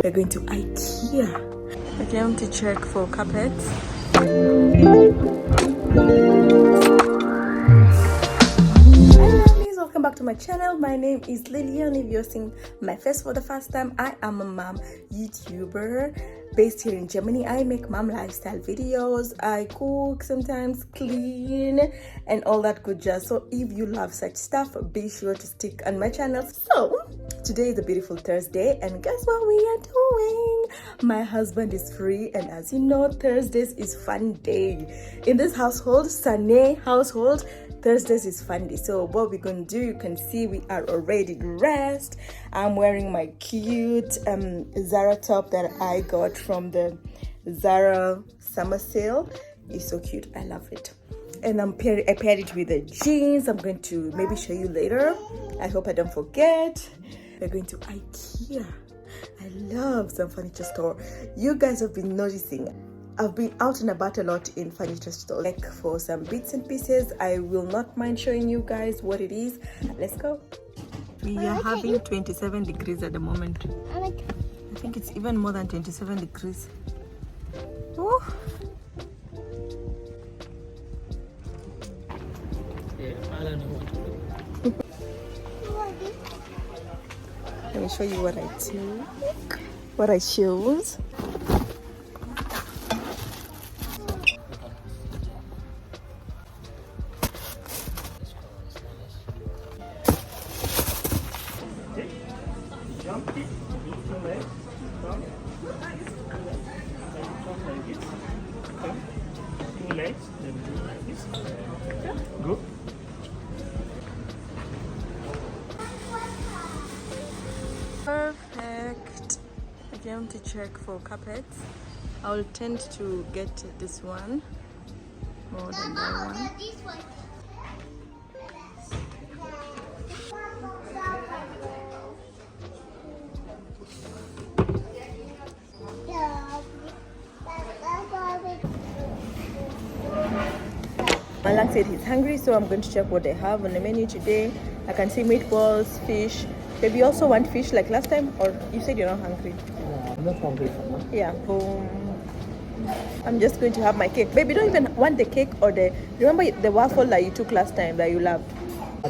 We're going to IKEA. I came to check for carpets. Welcome back to my channel. My name is Lillian. If you're seeing my face for the first time, I am a mom YouTuber based here in Germany. I make mom lifestyle videos. I cook, sometimes clean, and all that good jazz. So if you love such stuff, be sure to stick on my channel. So today is a beautiful Thursday, and guess what we are doing? My husband is free, and as you know, Thursdays is fun day in this household, Sunday household. Thursdays is fun day. So what we're going to do, you can see we are already dressed. I'm wearing my cute Zara top that I got from the Zara summer sale. It's so cute. I love it. And I paired it with the jeans. I'm going to maybe show you later. I hope I don't forget. We're going to IKEA. I love some furniture store. You guys have been noticing I've been out and about a lot in furniture stores, like for some bits and pieces. I will not mind showing you guys what it is. Let's go. We are having 27 degrees at the moment. I think it's even more than 27 degrees. Oh. Let me show you what I took, what I chose. Perfect. I came to check for carpets. I will tend to get this one more than that one. Malang said he's hungry, so I'm going to check what they have on the menu today. I can see meatballs, fish. Baby, you also want fish like last time? Or you said you're not hungry? No, I'm not hungry for now. Yeah, boom. I'm just going to have my cake. Baby, you don't even want the cake or the... Remember the waffle that you took last time that you loved?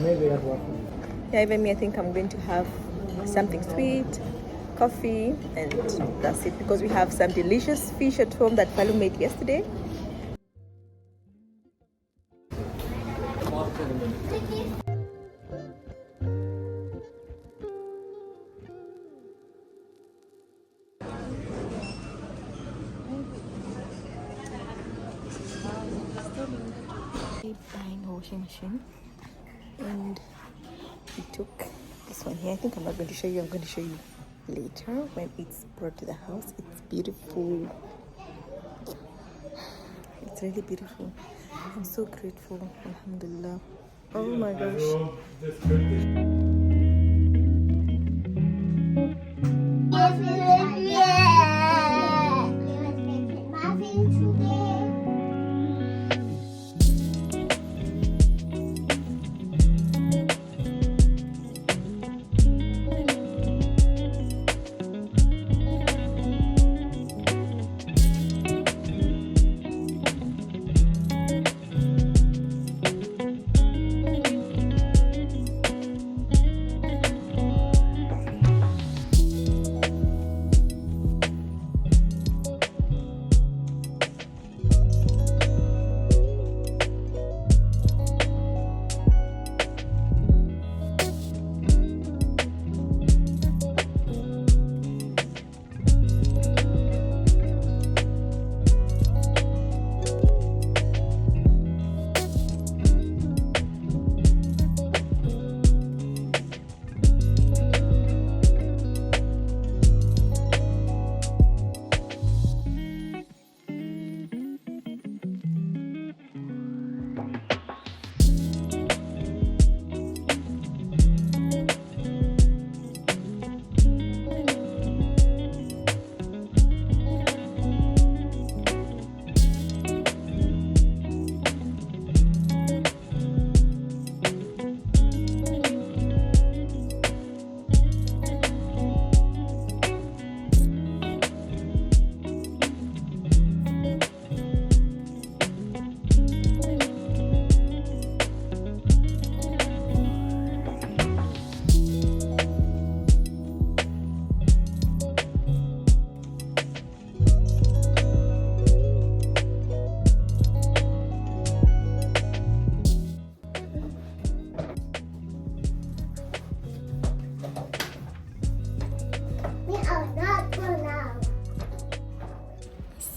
Maybe I have waffle. Yeah, even me, I think I'm going to have something sweet, coffee, and that's it. Because we have some delicious fish at home that Palu made yesterday. Buying a washing machine, and we took this one here. I think I'm not going to show you. I'm going to show you later when it's brought to the house. It's beautiful. It's really beautiful. I'm so grateful. Alhamdulillah. Oh my gosh.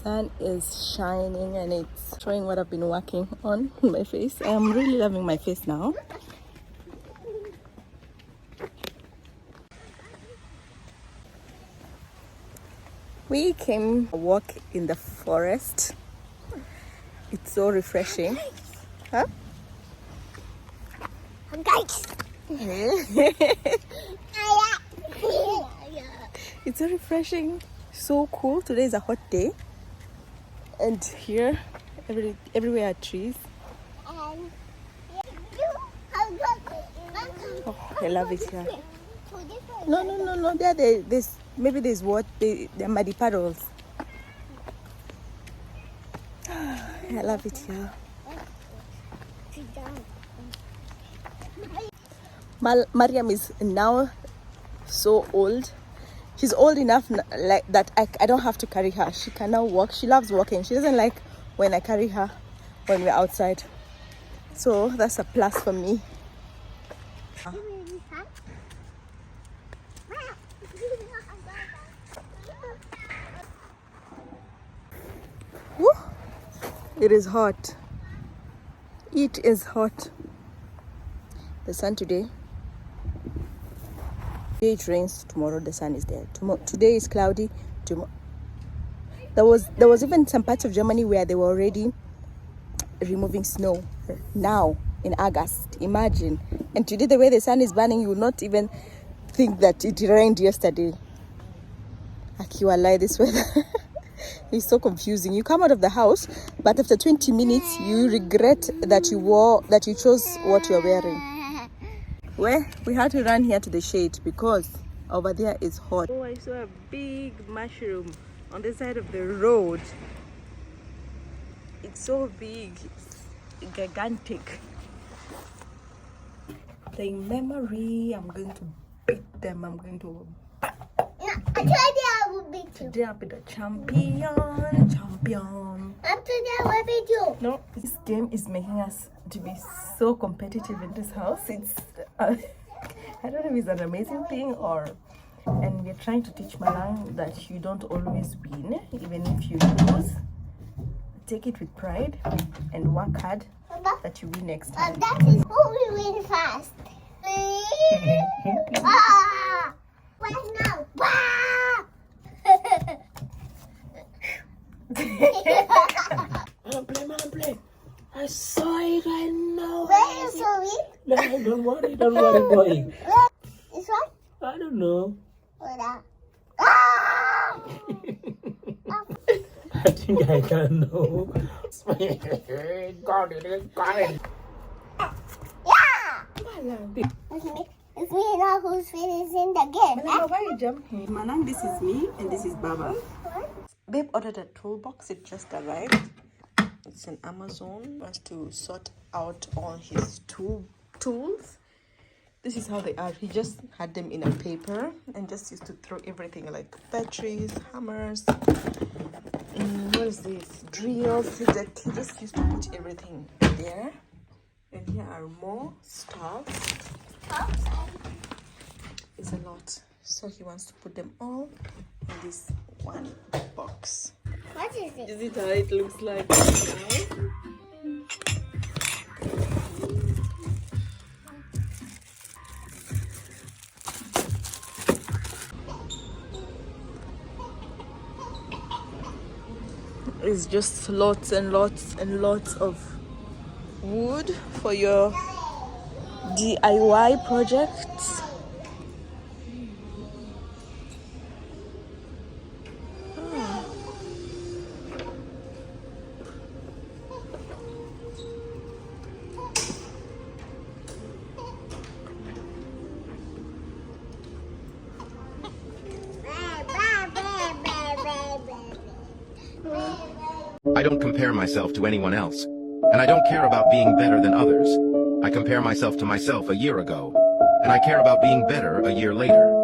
sun is shining and it's showing what I've been working on my face. I'm really loving my face now. We came a walk in the forest. It's so refreshing. Huh? Guys. It's so refreshing, so cool. Today is a hot day, and here, everywhere are trees. Oh, I love it here. No. There's maybe there's what there are muddy puddles. I love it here. Mariam is now so old. She's old enough like that I don't have to carry her. She can now walk. She loves walking. She doesn't like when I carry her when we're outside. So that's a plus for me. Woo! It is hot. It is hot. The sun today. Today it rains, tomorrow the sun is there. Today is cloudy. There was even some parts of Germany where they were already removing snow now in August. Imagine. And today the way the sun is burning, you will not even think that it rained yesterday. Akiwalai, this weather is so confusing. You come out of the house, but after 20 minutes you regret that you chose what you're wearing. We had to run here to the shade because over there is hot. Oh, I saw a big mushroom on the side of the road. It's so big, it's gigantic. Playing memory, I'm going to beat them. I'm going to. I told you I would beat you. Today I'll be the champion. I told you I would beat you. No, this game is making us to be so competitive in this house. It's I don't know if it's an amazing thing and we're trying to teach Malang that you don't always win, even if you lose. Take it with pride and work hard that you win next time. That is who will win fast. Right now. I'm play. I saw it, I know. Where is it? No, don't worry, boy. This one? I don't know. Or that? I think I can know. Got it. Yeah! It's me now who's finishing the game. Malang, why you jump? Malang, this is me and this is Baba. Babe ordered a toolbox. It just arrived. It's an Amazon. Wants to sort out all his tools. This is how they are. He just had them in a paper and just used to throw everything like batteries, hammers. What is this? Drills. He just used to put everything there. And here are more stuff. It's a lot. So he wants to put them all in this one box. What is it? Is it how it looks like now? It's just lots and lots and lots of wood for your DIY projects. I don't compare myself to anyone else, and I don't care about being better than others. I compare myself to myself a year ago, and I care about being better a year later.